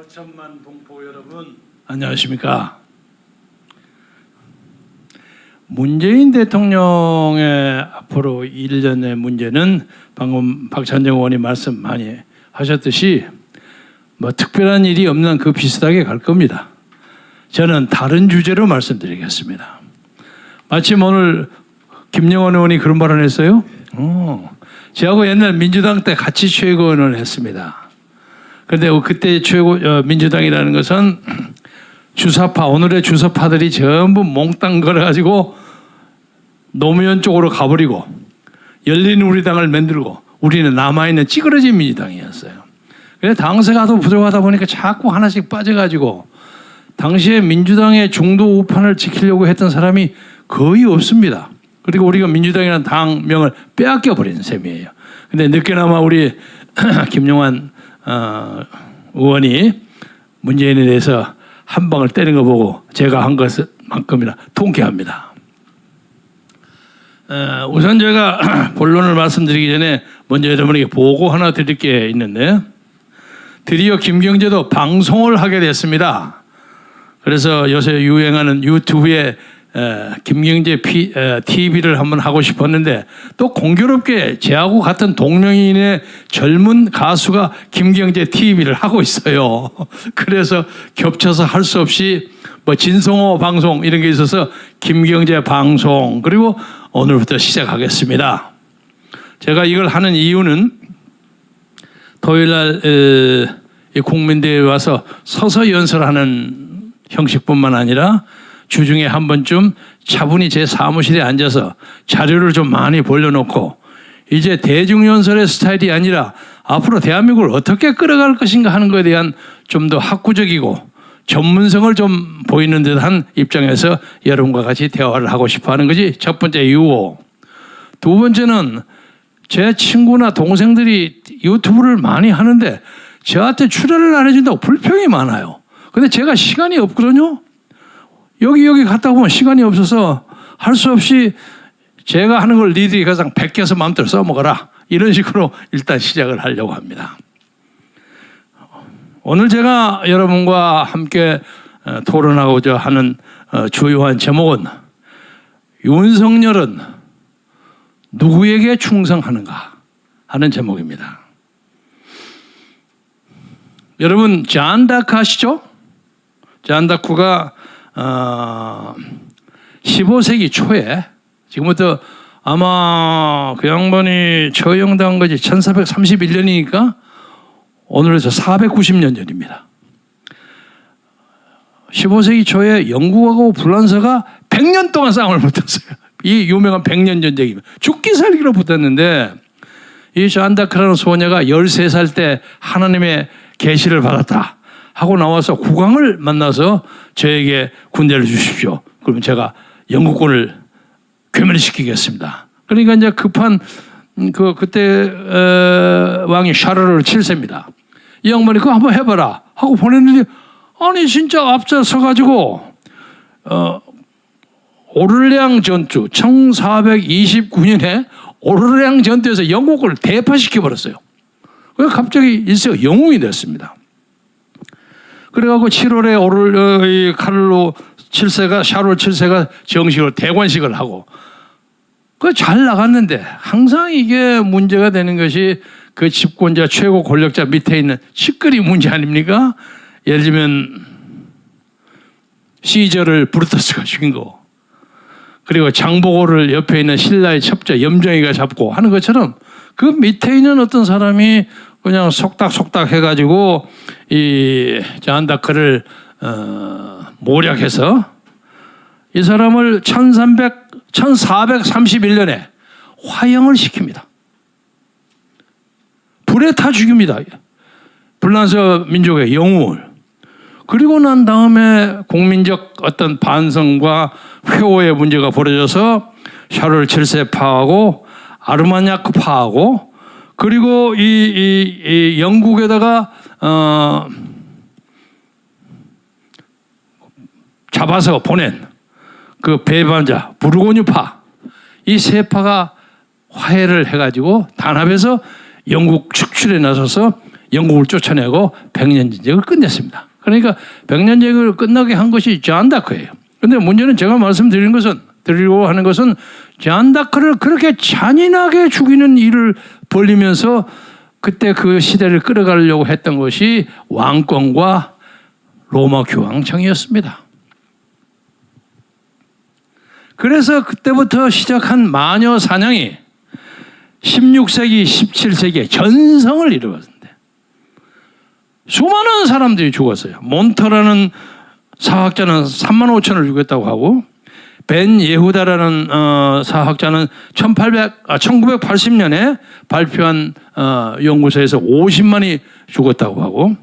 4천만 동포 여러분 안녕하십니까? 문재인 대통령의 앞으로 1년의 문제는 방금 박찬정 의원이 말씀 많이 하셨듯이 뭐 특별한 일이 없는 그 비슷하게 갈 겁니다. 저는 다른 주제로 말씀드리겠습니다. 마침 오늘 김영원 의원이 그런 발언을 했어요. 저하고 옛날 민주당 때 같이 최고위원을 했습니다. 그런데 그때 민주당이라는 것은 주사파, 오늘의 주사파들이 전부 몽땅 걸어가지고 노무현 쪽으로 가버리고 열린 우리당을 만들고 우리는 남아있는 찌그러진 민주당이었어요. 그래서 당세가 더 부족하다 보니까 자꾸 하나씩 빠져가지고 당시에 민주당의 중도 우판을 지키려고 했던 사람이 거의 없습니다. 그리고 우리가 민주당이라는 당명을 빼앗겨 버린 셈이에요. 근데 늦게나마 우리 김용환 의원이 문재인에 대해서 한 방을 때린 거 보고 제가 한 것만큼이나 통쾌합니다. 우선 제가 본론을 말씀드리기 전에 먼저 여러분에게 보고 하나 드릴 게 있는데 드디어 김경재도 방송을 하게 됐습니다. 그래서 요새 유행하는 유튜브에 김경재 TV를 한번 하고 싶었는데 또 공교롭게 저하고 같은 동명이인의 젊은 가수가 김경재 TV를 하고 있어요. 그래서 겹쳐서 할 수 없이 뭐 진성호 방송 이런 게 있어서 김경재 방송 그리고 오늘부터 시작하겠습니다. 제가 이걸 하는 이유는 토요일날 국민대회에 와서 서서 연설하는 형식뿐만 아니라 주중에 한 번쯤 차분히 제 사무실에 앉아서 자료를 좀 많이 벌려놓고 이제 대중연설의 스타일이 아니라 앞으로 대한민국을 어떻게 끌어갈 것인가 하는 것에 대한 좀 더 학구적이고 전문성을 좀 보이는 듯한 입장에서 여러분과 같이 대화를 하고 싶어 하는 것이 첫 번째 이유고, 두 번째는 제 친구나 동생들이 유튜브를 많이 하는데 저한테 출연을 안 해준다고 불평이 많아요. 근데 제가 시간이 없거든요. 여기 갔다 오면 시간이 없어서 할 수 없이 제가 하는 걸 니들이 가장 베껴서 마음대로 써먹어라. 이런 식으로 일단 시작을 하려고 합니다. 오늘 제가 여러분과 함께 토론하고자 하는 주요한 제목은 윤석열은 누구에게 충성하는가 하는 제목입니다. 여러분 잔 다크 아시죠? 잔 다크가 15세기 초에 지금부터 아마 그 양반이 처형당한 것이 1431년이니까 오늘에서 490년 전입니다. 15세기 초에 영국하고 불란서가 100년 동안 싸움을 붙었어요. 이 유명한 100년 전쟁입니다. 죽기 살기로 붙었는데 이 잔 다크라는 소녀가 13살 때 하나님의 계시를 받았다 하고 나와서 국왕을 만나서 저에게 군대를 주십시오. 그러면 제가 영국군을 괴멸시키겠습니다. 그러니까 이제 급한 그때 왕이 샤르르 7세입니다. 이 양반이 그거 한번 해봐라 하고 보냈는데 아니 진짜 앞서서 가지고 오를레앙 전투 1429년에 오를레앙 전투에서 영국을 대파시켜 버렸어요. 그래서 갑자기 일세가 영웅이 됐습니다. 그래갖고 7월에 카를로 7세가 샤르르 7세가 정식으로 대관식을 하고 그 잘 나갔는데 항상 이게 문제가 되는 것이 그 집권자 최고 권력자 밑에 있는 시끌이 문제 아닙니까? 예를 들면 시저를 브루터스가 죽인 거, 그리고 장보고를 옆에 있는 신라의 첩자 염정이가 잡고 하는 것처럼 그 밑에 있는 어떤 사람이 그냥 속닥속닥 해가지고 이 잔 다크를 모략해서 이 사람을 1431년에 화형을 시킵니다. 불에 타 죽입니다. 불란서 민족의 영웅을. 그리고 난 다음에 국민적 어떤 반성과 회오의 문제가 벌어져서 샤르르 7세 파하고 아르마냐크 파하고 그리고 이 영국에다가 잡아서 보낸 그 배반자 부르고뉴파 이 세 파가 화해를 해가지고 단합해서 영국 축출에 나서서 영국을 쫓아내고 백년전쟁을 끝냈습니다. 그러니까 백년전쟁을 끝나게 한 것이 잔 다크예요. 그런데 문제는 제가 드리려고 하는 것은 잔 다크를 그렇게 잔인하게 죽이는 일을 벌리면서 그때 그 시대를 끌어가려고 했던 것이 왕권과 로마 교황청이었습니다. 그래서 그때부터 시작한 마녀 사냥이 16세기, 17세기에 전성을 이루었는데 수많은 사람들이 죽었어요. 몬터라는 사학자는 3만 5천을 죽였다고 하고 벤 예후다라는 사학자는 1980년에 발표한 연구소에서 50만이 죽었다고 하고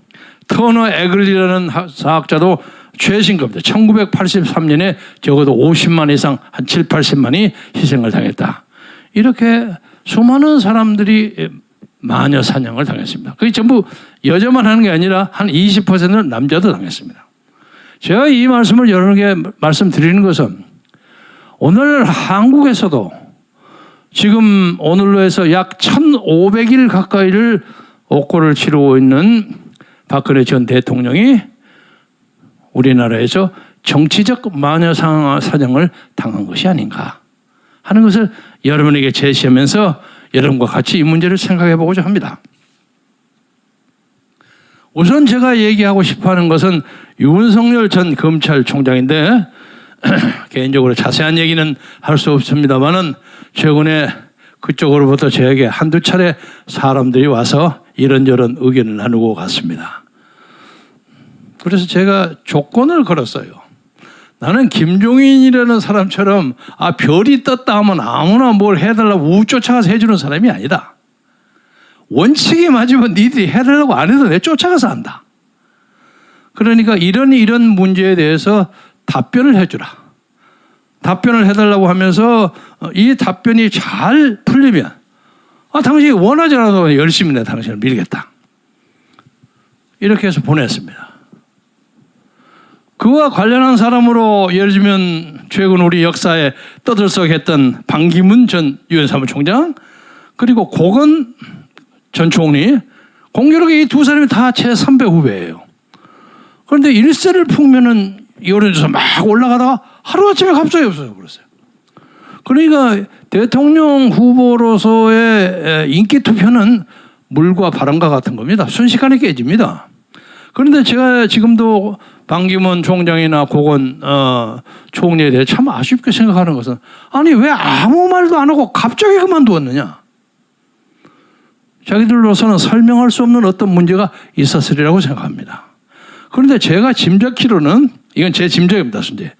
터너 에글리라는 사학자도 최신 겁니다. 1983년에 적어도 50만 이상 한 7, 80만이 희생을 당했다. 이렇게 수많은 사람들이 마녀 사냥을 당했습니다. 그게 전부 여자만 하는 게 아니라 한 20%는 남자도 당했습니다. 제가 이 말씀을 여러 개 말씀드리는 것은 오늘 한국에서도 지금 오늘로 해서 약 1,500일 가까이를 옥고를 치르고 있는 박근혜 전 대통령이 우리나라에서 정치적 마녀 사냥을 당한 것이 아닌가 하는 것을 여러분에게 제시하면서 여러분과 같이 이 문제를 생각해 보고자 합니다. 우선 제가 얘기하고 싶어하는 것은 윤석열 전 검찰총장인데 개인적으로 자세한 얘기는 할 수 없습니다만은 최근에 그쪽으로부터 저에게 한두 차례 사람들이 와서 이런저런 의견을 나누고 갔습니다. 그래서 제가 조건을 걸었어요. 나는 김종인이라는 사람처럼 별이 떴다 하면 아무나 뭘 해달라고 우 쫓아가서 해주는 사람이 아니다. 원칙이 맞으면 니들이 해달라고 안 해도 내 쫓아가서 한다. 그러니까 이런 문제에 대해서 답변을 해주라. 답변을 해달라고 하면서 이 답변이 잘 풀리면 당신이 원하지 않아도 열심히 내 당신을 밀겠다. 이렇게 해서 보냈습니다. 그와 관련한 사람으로 예를 들면 최근 우리 역사에 떠들썩했던 반기문 전 유엔 사무총장 그리고 고건 전 총리 공교롭게 이 두 사람이 다 제 선배 후배예요. 그런데 일세를 풍면은 여론조사 막 올라가다가 하루아침에 갑자기 없어져 버렸어요. 그러니까 대통령 후보로서의 인기 투표는 물과 바람과 같은 겁니다. 순식간에 깨집니다. 그런데 제가 지금도 반기문 총장이나 고건 총리에 대해 참 아쉽게 생각하는 것은 아니 왜 아무 말도 안 하고 갑자기 그만두었느냐. 자기들로서는 설명할 수 없는 어떤 문제가 있었으리라고 생각합니다. 그런데 제가 짐작키로는 이건 제 짐작입니다. 순재.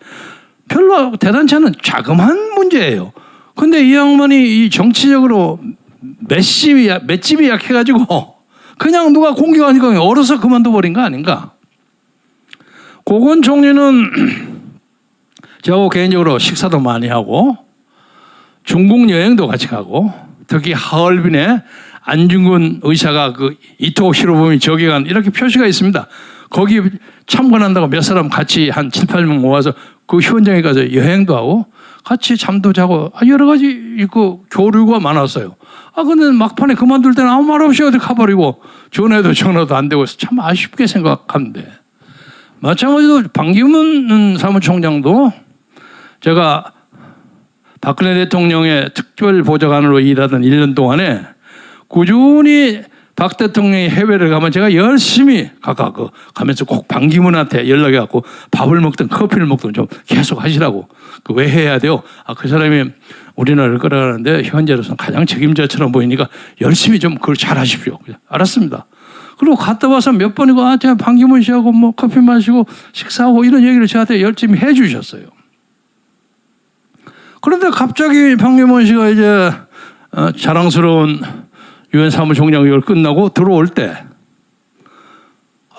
별로 대단치 않은 자그마한 문제예요. 그런데 이 양반이 이 정치적으로 맷집이 약해가지고 그냥 누가 공격하니까 얼어서 그만둬버린 거 아닌가. 고건 총리는 저하고 개인적으로 식사도 많이 하고 중국 여행도 같이 가고 특히 하얼빈에 안중근 의사가 그 이토 히로부미 저기간 이렇게 표시가 있습니다. 거기 참관한다고 몇 사람 같이 한 7, 8명 모아서 그 현장에 가서 여행도 하고 같이 잠도 자고 여러 가지 그 교류가 많았어요. 근데 막판에 그만둘 때는 아무 말 없이 어디 가버리고 전화도 안 되고 해서 참 아쉽게 생각하는데 마찬가지로 반기문 사무총장도 제가 박근혜 대통령의 특별보좌관으로 일하던 1년 동안에 꾸준히 박 대통령이 해외를 가면 제가 열심히 가면서 꼭 반기문한테 연락해갖고 밥을 먹든 커피를 먹든 좀 계속 하시라고. 왜 해야 돼요? 그 사람이 우리나라를 끌어가는데 현재로서는 가장 책임자처럼 보이니까 열심히 좀 그걸 잘 하십시오. 알았습니다. 그리고 갔다 와서 몇 번이고 제가 반기문 씨하고 뭐 커피 마시고 식사하고 이런 얘기를 저한테 열심히 해 주셨어요. 그런데 갑자기 반기문 씨가 이제 자랑스러운 유엔 사무총장 이걸 끝나고 들어올 때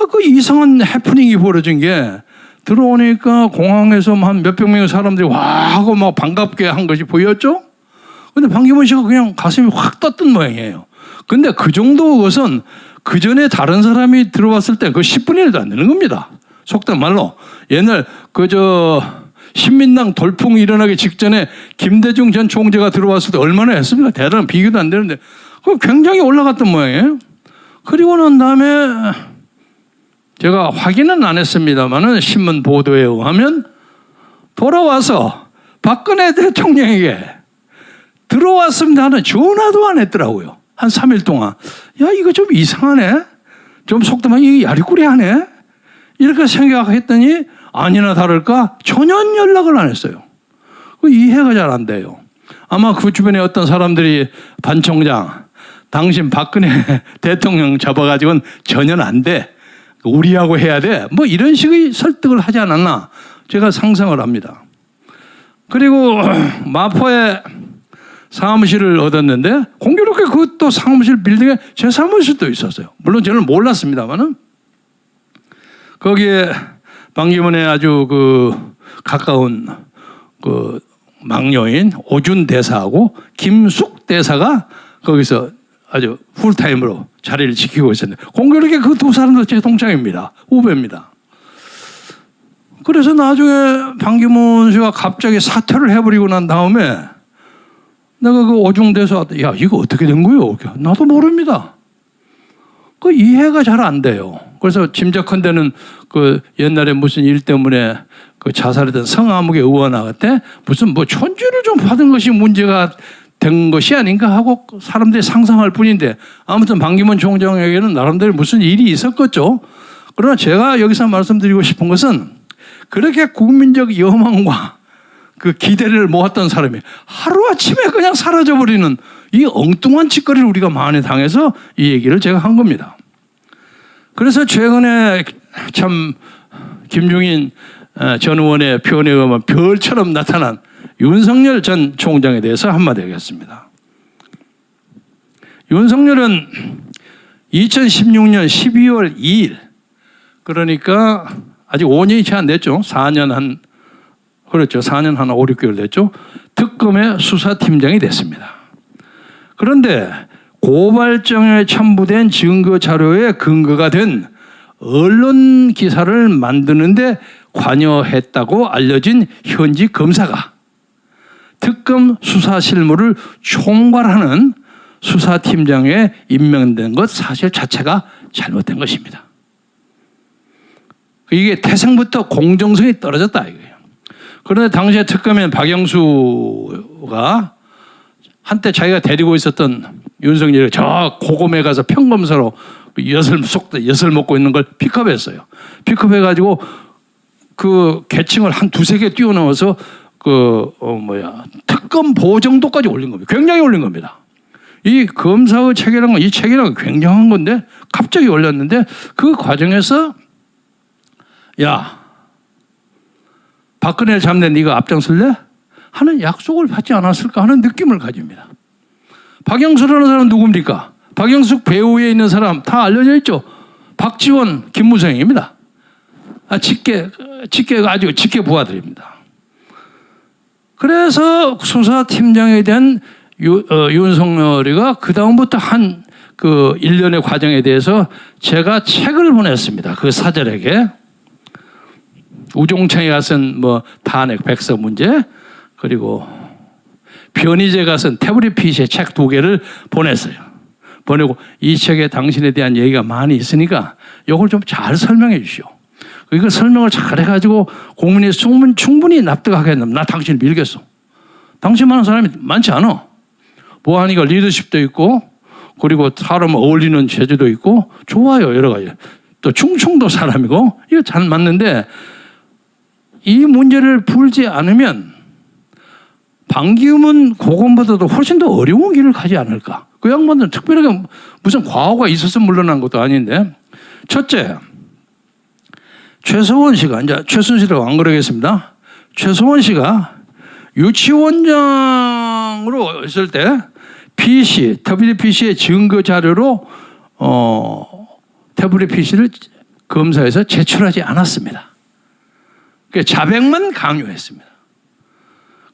그 이상한 해프닝이 벌어진 게 들어오니까 공항에서 한 몇백 명의 사람들이 와 하고 막 반갑게 한 것이 보였죠? 근데 반기문 씨가 그냥 가슴이 확 떴던 모양이에요. 근데 그 정도 것은 그 전에 다른 사람이 들어왔을 때 그 10분의 1도 안 되는 겁니다. 속된 말로. 옛날 신민당 돌풍이 일어나기 직전에 김대중 전 총재가 들어왔을 때 얼마나 했습니까? 대단한 비교도 안 되는데 그 굉장히 올라갔던 모양이에요. 그리고 난 다음에 제가 확인은 안 했습니다만은 신문 보도에 의하면 돌아와서 박근혜 대통령에게 들어왔습니다 하는 전화도 안 했더라고요. 한 3일 동안. 야, 이거 좀 이상하네. 좀 속도만 이게 야리꾸리하네. 이렇게 생각했더니 아니나 다를까 전혀 연락을 안 했어요. 이해가 잘 안 돼요. 아마 그 주변에 어떤 사람들이 반 총장, 당신 박근혜 대통령 잡아가지고는 전혀 안 돼. 우리하고 해야 돼. 뭐 이런 식의 설득을 하지 않았나 제가 상상을 합니다. 그리고 마포에 사무실을 얻었는데 공교롭게 그것도 사무실 빌딩에 제 사무실도 있었어요. 물론 저는 몰랐습니다만은 거기에 반기문의 아주 그 가까운 그 막녀인 오준 대사하고 김숙 대사가 거기서 아주 풀타임으로 자리를 지키고 있었는데 공교롭게 그 두 사람도 제 동창입니다. 후배입니다. 그래서 나중에 반기문 씨가 갑자기 사퇴를 해버리고 난 다음에 내가 그 오중 대사한테 야 이거 어떻게 된 거요? 나도 모릅니다. 그 이해가 잘 안 돼요. 그래서 짐작컨대는 그 옛날에 무슨 일 때문에 그 자살했던 성암흑의 의원한테 무슨 뭐 천주를 좀 받은 것이 문제가 된 것이 아닌가 하고 사람들이 상상할 뿐인데 아무튼 반기문 총장에게는 나름대로 무슨 일이 있었겠죠. 그러나 제가 여기서 말씀드리고 싶은 것은 그렇게 국민적 여망과 그 기대를 모았던 사람이 하루아침에 그냥 사라져버리는 이 엉뚱한 짓거리를 우리가 많이 당해서 이 얘기를 제가 한 겁니다. 그래서 최근에 참 김종인 전 의원의 표현에 의하면 별처럼 나타난 윤석열 전 총장에 대해서 한마디 하겠습니다. 윤석열은 2016년 12월 2일 그러니까 아직 5년이 채 안 됐죠. 4년 한 5, 6개월 됐죠. 특검의 수사팀장이 됐습니다. 그런데 고발장에 첨부된 증거 자료에 근거가 된 언론 기사를 만드는데 관여했다고 알려진 현직 검사가 특검 수사 실무를 총괄하는 수사팀장에 임명된 것 사실 자체가 잘못된 것입니다. 이게 태생부터 공정성이 떨어졌다 이거예요. 그런데 당시에 특검엔 박영수가 한때 자기가 데리고 있었던 윤석열이 저 고검에 가서 평검사로 엿을 먹고 있는 걸 픽업했어요. 픽업해가지고 그 계층을 한 두세 개 뛰어넘어서 특검 보정도까지 올린 겁니다. 굉장히 올린 겁니다. 이 검사의 체계라는 건 이 체계라는 건 굉장한 건데 갑자기 올렸는데 그 과정에서 야 박근혜를 잡는 네가 앞장설래? 하는 약속을 받지 않았을까 하는 느낌을 가집니다. 박영수라는 사람은 누굽니까? 박영수 배후에 있는 사람 다 알려져 있죠. 박지원, 김무성입니다. 직계 부하들입니다. 그래서 수사팀장에 대한 윤석열이가 그 다음부터 한 그 일련의 과정에 대해서 제가 책을 보냈습니다. 그 사절에게 우종청이가 쓴 뭐 탄핵 백서 문제 그리고 변희재가 쓴 태블릿 PC의 책 2개를 보냈어요. 보내고 이 책에 당신에 대한 얘기가 많이 있으니까 이걸 좀 잘 설명해 주시오. 이걸 설명을 잘 해가지고 국민이 충분히 납득하겠는데 나 당신을 밀겠어. 당신만한 사람이 많지 않아. 보안이가 리더십도 있고 그리고 사람 어울리는 재주도 있고 좋아요 여러 가지. 또 충청도 사람이고 이거 잘 맞는데 이 문제를 풀지 않으면 반기문 고검보다도 훨씬 더 어려운 길을 가지 않을까. 그 양반들은 특별하게 무슨 과오가 있어서 물러난 것도 아닌데 첫째 최서원 씨가 이제 최순실이라고 안 그러겠습니다. 최서원 씨가 유치원장으로 있을 때 PC, WPC의 증거 자료로 태블릿 PC를 검사에서 제출하지 않았습니다. 자백만 강요했습니다.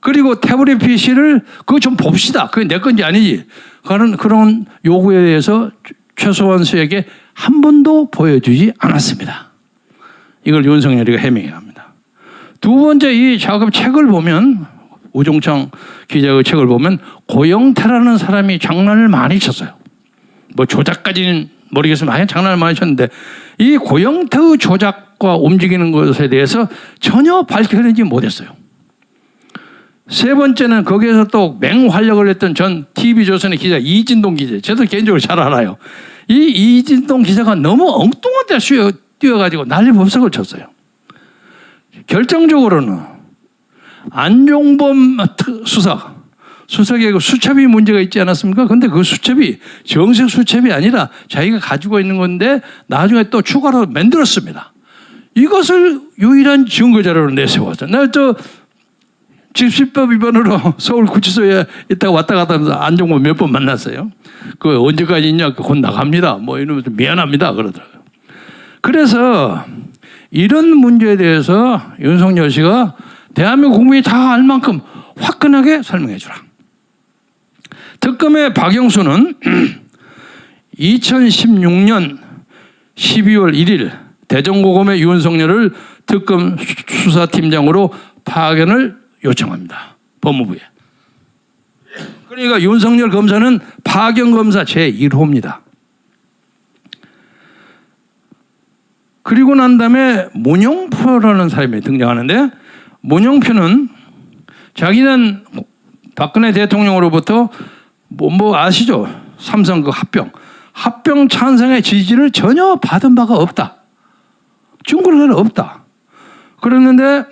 그리고 태블릿 PC를 그거 좀 봅시다. 그게 내 건지 아니지. 그런 요구에 대해서 최소한 씨에게 한 번도 보여주지 않았습니다. 이걸 윤석열이가 해명해야 합니다. 두 번째 이 작업 책을 보면 우종창 기자의 책을 보면 고영태라는 사람이 장난을 많이 쳤어요. 뭐 조작까지는 모르겠습니다. 하여간 장난을 많이 쳤는데 이 고영태 조작과 움직이는 것에 대해서 전혀 밝혀내지 못했어요. 세 번째는 거기에서 또 맹활약을 했던 전 TV조선의 기자 이진동 기자, 저도 개인적으로 잘 알아요. 이 이진동 기자가 너무 엉뚱한 데 뛰어가지고 난리법석을 쳤어요. 결정적으로는 안종범 수석의 수첩이 문제가 있지 않았습니까? 근데 그 수첩이 정식 수첩이 아니라 자기가 가지고 있는 건데 나중에 또 추가로 만들었습니다. 이것을 유일한 증거자료로 내세웠어요. 나 집시법 위반으로 서울구치소에 있다가 왔다 갔다 하면서 안종범 몇 번 만났어요. 그 언제까지 있냐? 곧 나갑니다. 뭐 이러면서 미안합니다. 그러더라고요. 그래서 이런 문제에 대해서 윤석열 씨가 대한민국 국민이 다 알 만큼 화끈하게 설명해 주라. 특검의 박영수는 2016년 12월 1일 대전고검의 윤석열을 특검 수사팀장으로 파견을 요청합니다. 법무부에. 그러니까 윤석열 검사는 파견 검사 제1호입니다. 그리고 난 다음에 문영표라는 사람이 등장하는데 문영표는 자기는 박근혜 대통령으로부터 뭐 아시죠? 삼성 그 합병 찬성의 지지를 전혀 받은 바가 없다. 증거는 없다. 그랬는데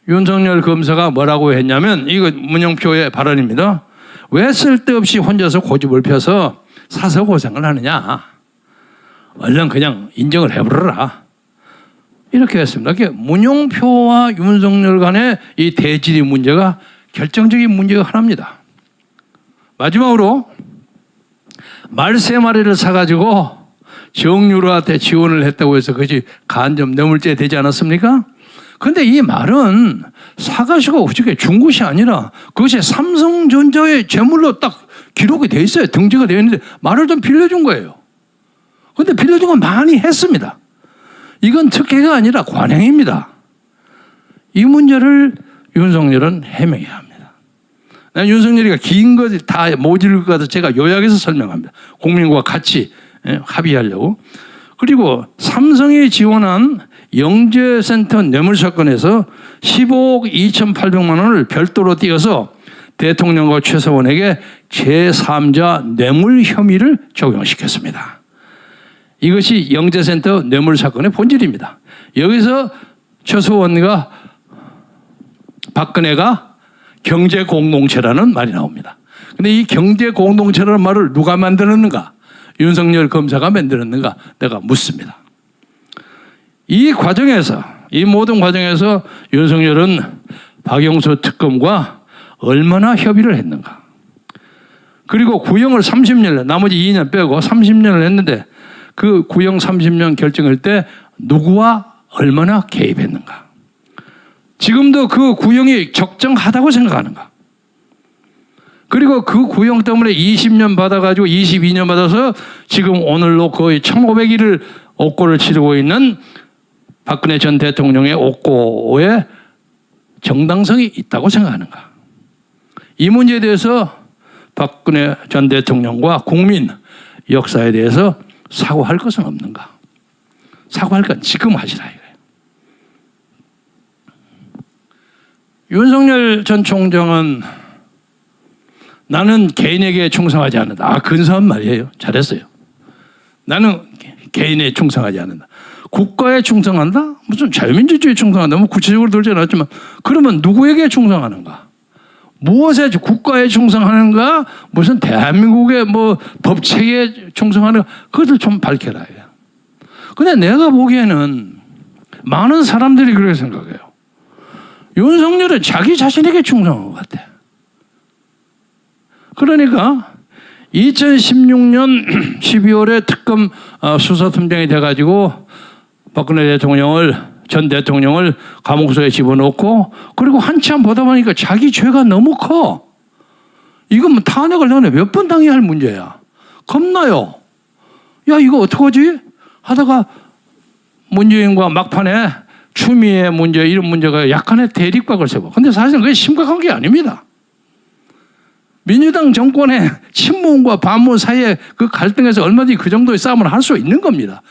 윤석열 검사가 뭐라고 했냐면 이거 문영표의 발언입니다. 왜 쓸데없이 혼자서 고집을 펴서 사서 고생을 하느냐. 얼른 그냥 인정을 해버려라. 이렇게 했습니다. 문영표와 윤석열 간의 이 대질의 문제가 결정적인 문제가 하나입니다. 마지막으로 말 3마리를 사가지고 정유라한테 지원을 했다고 해서 그것이 간접 뇌물죄 되지 않았습니까? 그런데 이 말은 사가지고 어저께 준 것이 아니라 그것이 삼성전자의 재물로 딱 기록이 돼 있어요. 등재가 되어 있는데 말을 좀 빌려준 거예요. 그런데 빌려준 건 많이 했습니다. 이건 특혜가 아니라 관행입니다. 이 문제를 윤석열은 해명해야 합니다. 윤석열이가 긴 것 다 못 읽을 것 같아서 제가 요약해서 설명합니다. 국민과 같이 합의하려고. 그리고 삼성이 지원한 영재센터 뇌물 사건에서 15억 2,800만 원을 별도로 띄어서 대통령과 최서원에게 제3자 뇌물 혐의를 적용시켰습니다. 이것이 영재센터 뇌물 사건의 본질입니다. 여기서 최서원과 박근혜가 경제공동체라는 말이 나옵니다. 그런데 이 경제공동체라는 말을 누가 만들었는가? 윤석열 검사가 만들었는가? 내가 묻습니다. 이 과정에서, 이 모든 과정에서 윤석열은 박영수 특검과 얼마나 협의를 했는가? 그리고 구형을 30년, 나머지 2년 빼고 30년을 했는데 그 구형 30년 결정할 때 누구와 얼마나 개입했는가? 지금도 그 구형이 적정하다고 생각하는가? 그리고 그 구형 때문에 20년 받아가지고 22년 받아서 지금 오늘로 거의 1,500일을 옥고를 치르고 있는 박근혜 전 대통령의 옥고에 정당성이 있다고 생각하는가? 이 문제에 대해서 박근혜 전 대통령과 국민 역사에 대해서 사과할 것은 없는가? 사과할 건 지금 하시라 이거예요. 윤석열 전 총장은 나는 개인에게 충성하지 않는다. 근사한 말이에요. 잘했어요. 나는 개인에 충성하지 않는다. 국가에 충성한다? 무슨 자유민주주의에 충성한다? 뭐 구체적으로 들지 않았지만 그러면 누구에게 충성하는가? 무엇에 국가에 충성하는가? 무슨 대한민국의 뭐 법체계에 충성하는가? 그것을 좀 밝혀라. 근데 내가 보기에는 많은 사람들이 그렇게 생각해요. 윤석열은 자기 자신에게 충성한 것 같아. 그러니까 2016년 12월에 특검 수사팀장이 돼가지고 박근혜 전 대통령을 감옥소에 집어넣고 그리고 한참 보다 보니까 자기 죄가 너무 커. 이건 뭐 탄핵을 너네 몇 번 당해야 할 문제야. 겁나요. 야 이거 어떡하지? 하다가 문재인과 막판에 추미애 문제 이런 문제가 약간의 대립각을 세워. 근데 사실은 그게 심각한 게 아닙니다. 민주당 정권의 친문과 반문 사이에 그 갈등에서 얼마든지 그 정도의 싸움을 할 수 있는 겁니다.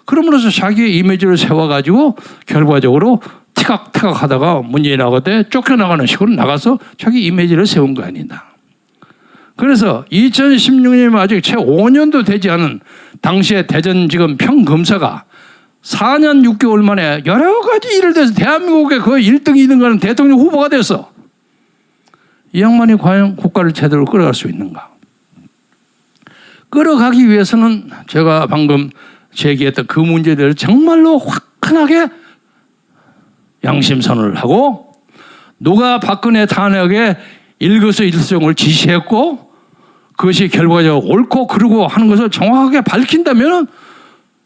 그러므로서 자기의 이미지를 세워가지고 결과적으로 티각티각 하다가 문재인 나가때 쫓겨나가는 식으로 나가서 자기 이미지를 세운 거 아니다. 그래서 2016년이면 아직 채 5년도 되지 않은 당시의 대전지검 평검사가 4년 6개월 만에 여러 가지 일을 돼서 대한민국의 거의 1등, 2등 가는 대통령 후보가 됐어. 이 양반이 과연 국가를 제대로 끌어갈 수 있는가? 끌어가기 위해서는 제가 방금 제기했던 그 문제에 대해서 정말로 화끈하게 양심선언을 하고 누가 박근혜 탄핵에 일거수일투족을 지시했고 그것이 결과적으로 옳고 그르고 하는 것을 정확하게 밝힌다면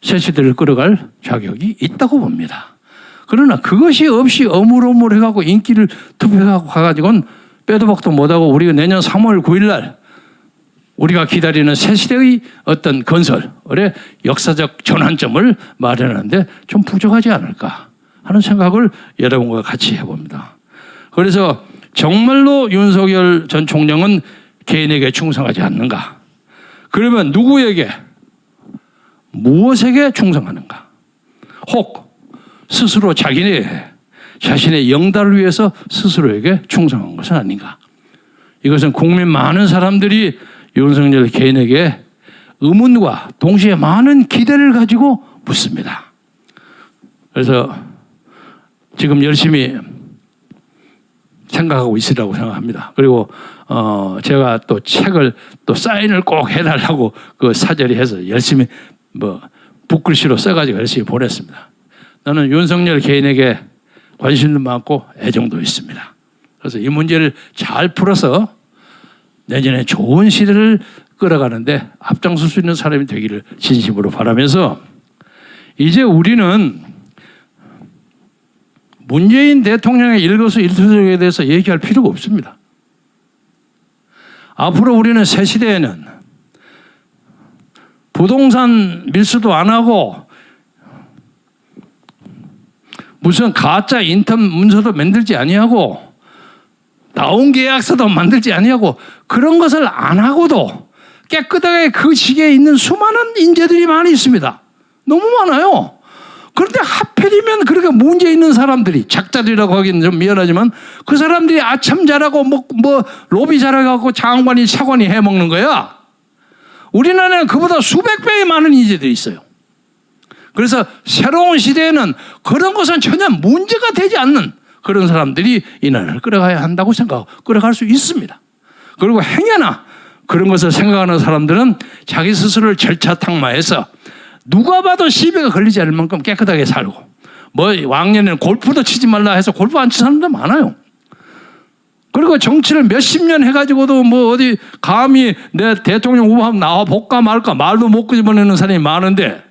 새 시대를 끌어갈 자격이 있다고 봅니다. 그러나 그것이 없이 어물어물해가고 인기를 투표하고 가가지고는 빼도 박도 못하고 우리가 내년 3월 9일 날 우리가 기다리는 새 시대의 어떤 건설의 역사적 전환점을 마련하는데 좀 부족하지 않을까 하는 생각을 여러분과 같이 해봅니다. 그래서 정말로 윤석열 전 총장은 개인에게 충성하지 않는가? 그러면 누구에게 무엇에게 충성하는가? 혹 스스로 자신의 영달을 위해서 스스로에게 충성한 것은 아닌가? 이것은 국민 많은 사람들이 윤석열 개인에게 의문과 동시에 많은 기대를 가지고 묻습니다. 그래서 지금 열심히 생각하고 있으라고 생각합니다. 그리고 제가 또 책을 또 사인을 꼭 해달라고 그 사절이 해서 열심히 붓글씨로 써가지고 열심히 보냈습니다. 나는 윤석열 개인에게 관심도 많고 애정도 있습니다. 그래서 이 문제를 잘 풀어서 내년에 좋은 시대를 끌어가는데 앞장설 수 있는 사람이 되기를 진심으로 바라면서 이제 우리는 문재인 대통령의 일거수일투족에 대해서 얘기할 필요가 없습니다. 앞으로 우리는 새 시대에는 부동산 밀수도 안 하고 무슨 가짜 인턴 문서도 만들지 아니하고 나온 계약서도 만들지 아니하고 그런 것을 안 하고도 깨끗하게 그 시기에 있는 수많은 인재들이 많이 있습니다. 너무 많아요. 그런데 하필이면 그렇게 문제 있는 사람들이 작자들이라고 하기는 좀 미안하지만 그 사람들이 아참 잘하고 뭐 로비 잘하고 장관이 차관이 해먹는 거야. 우리나라는 그보다 수백 배의 많은 인재들이 있어요. 그래서 새로운 시대에는 그런 것은 전혀 문제가 되지 않는 그런 사람들이 이 나라를 끌어가야 한다고 생각하고 끌어갈 수 있습니다. 그리고 행여나 그런 것을 생각하는 사람들은 자기 스스로를 절차탕마해서 누가 봐도 시비가 걸리지 않을 만큼 깨끗하게 살고 왕년에는 골프도 치지 말라 해서 골프 안 치는 사람도 많아요. 그리고 정치를 몇십 년 해가지고도 어디 감히 내 대통령 후보하면 나와 볼까 말까 말도 못 끄집어내는 사람이 많은데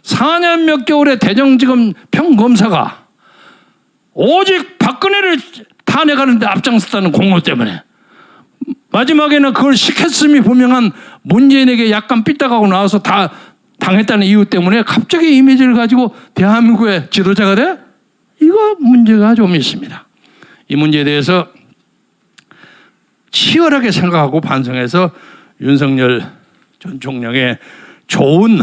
4년 몇 개월의 대전지검 평검사가 오직 박근혜를 탄핵하는데 앞장섰다는 공로 때문에 마지막에는 그걸 시켰음이 분명한 문재인에게 약간 삐딱하고 나와서 다 당했다는 이유 때문에 갑자기 이미지를 가지고 대한민국의 지도자가 돼? 이거 문제가 좀 있습니다. 이 문제에 대해서 치열하게 생각하고 반성해서 윤석열 전 총장의 좋은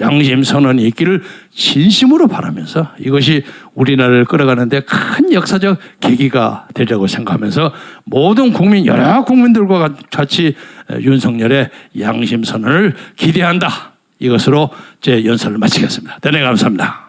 양심 선언이 있기를 진심으로 바라면서 이것이 우리나라를 끌어가는데 큰 역사적 계기가 되리라고 생각하면서 모든 국민 여러 국민들과 같이 윤석열의 양심 선언을 기대한다. 이것으로 제 연설을 마치겠습니다. 대단히 감사합니다.